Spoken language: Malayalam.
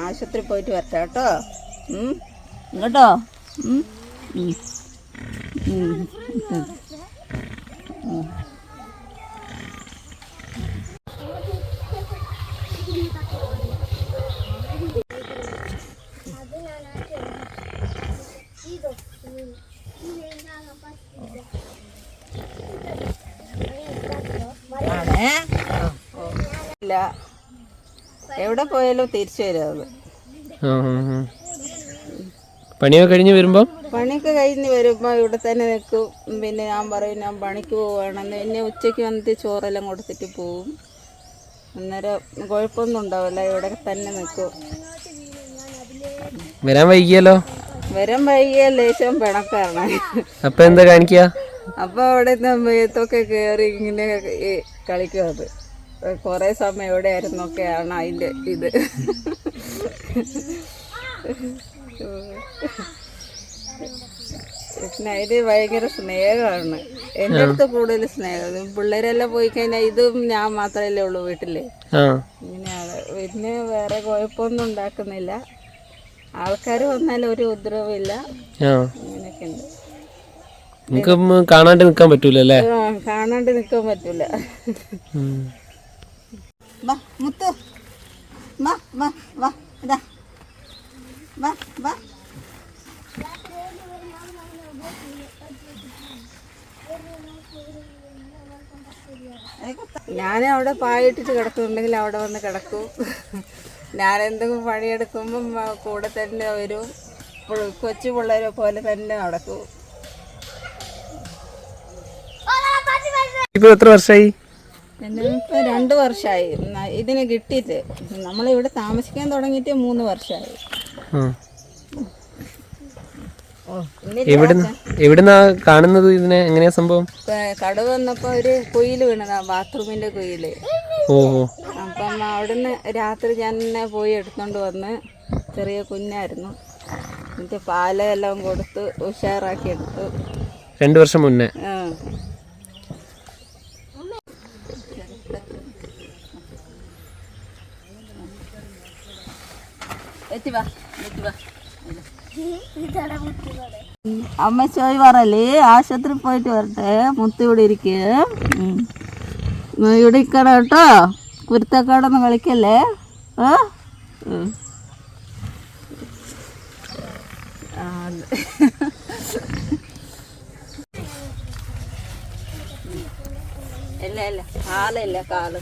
ആശുപത്രി പോയിട്ട് വരട്ടെ കേട്ടോ. കേട്ടോ. ഇല്ല, എവിടെ പോയാലും തിരിച്ചു വരും. പണിയൊക്കെ കഴിഞ്ഞ് വരുമ്പോ ഇവിടെ തന്നെ നിൽക്കും. പിന്നെ ഞാൻ പറയും ഞാൻ പണിക്ക് പോവുകയാണെന്ന്. പിന്നെ ഉച്ചയ്ക്ക് വന്നിട്ട് ചോറെല്ലാം കൊടുത്തിട്ട് പോവും. അന്നേരം കുഴപ്പമൊന്നും ഉണ്ടാവില്ല, ഇവിടെ തന്നെ നിൽക്കും. വരാൻ വൈകിയ ലേശം പിണക്കാണ്. അപ്പൊ എന്താ കാണിക്കുക? അപ്പൊ അവിടെ മേത്തൊക്കെ കയറി ഇങ്ങനെ കളിക്കും. അത് കൊറേ സമയം എവിടെ ആയിരുന്നൊക്കെയാണ് അതിന്റെ ഇത്. പിന്നെ അതിന് ഭയങ്കര സ്നേഹമാണ്. എൻ്റെ അടുത്ത് കൂടുതൽ സ്നേഹം. പിള്ളേരെല്ലാം പോയി കഴിഞ്ഞാൽ ഇതും ഞാൻ മാത്രമല്ലേ ഉള്ളൂ വീട്ടില്. ഇങ്ങനെയാണ്. പിന്നെ വേറെ കുഴപ്പമൊന്നും ഉണ്ടാക്കുന്നില്ല. ആൾക്കാർ വന്നാലും ഒരു ഉപദ്രവമില്ല. അങ്ങനെയൊക്കെ ഉണ്ട്. കാണാണ്ട് നിക്കാൻ പറ്റൂലല്ലേ? കാണാണ്ട് നിക്കാൻ പറ്റൂല. മുത്തു വാ വാ വാ ഇതാ വാ വാ. ഞാൻ അവിടെ പായിട്ടിട്ട് കിടക്കുന്നുണ്ടെങ്കിൽ അവിടെ വന്ന് കിടക്കും. ഞാൻ എന്തെങ്കിലും പണിയെടുക്കുമ്പം കൂടെ തന്നെ വരും. കൊച്ചു പിള്ളേരെ പോലെ തന്നെ നടക്കും. ഇപ്പൊ എത്ര വർഷമായി? ഇപ്പൊ 2 വർഷമായി ഇതിന് കിട്ടിയിട്ട്. നമ്മളിവിടെ താമസിക്കാൻ തുടങ്ങിയിട്ട് 3 വർഷമായി. എവിടുന്നാ കാണുന്നത് ഇതിനെ? എങ്ങനെയാ സംഭവം? കടവ് വന്നപ്പോ ഒരു കുയിൽ വീണതാ, ബാത്റൂമിന്റെ കുയില്. അപ്പം അവിടുന്ന് രാത്രി ഞാൻ തന്നെ പോയി എടുത്തോണ്ട് വന്ന്. ചെറിയ കുഞ്ഞായിരുന്നു. എന്നിട്ട് പാലെല്ലാം കൊടുത്ത് ഉഷാറാക്കി എടുത്തു. 2 വർഷം മുന്നേ. അമ്മ ചോയ് പറല്ലേ, ആശുപത്രി പോയിട്ട് വരട്ടെ. മുത്ത് ഇവിടെ ഇരിക്കുക. ഇവിടെ ഇരിക്കണം കേട്ടോ. കുരുത്തക്കാടൊന്നും കളിക്കല്ലേ. ഇല്ല ഇല്ല, കാലില്ല, കാല്.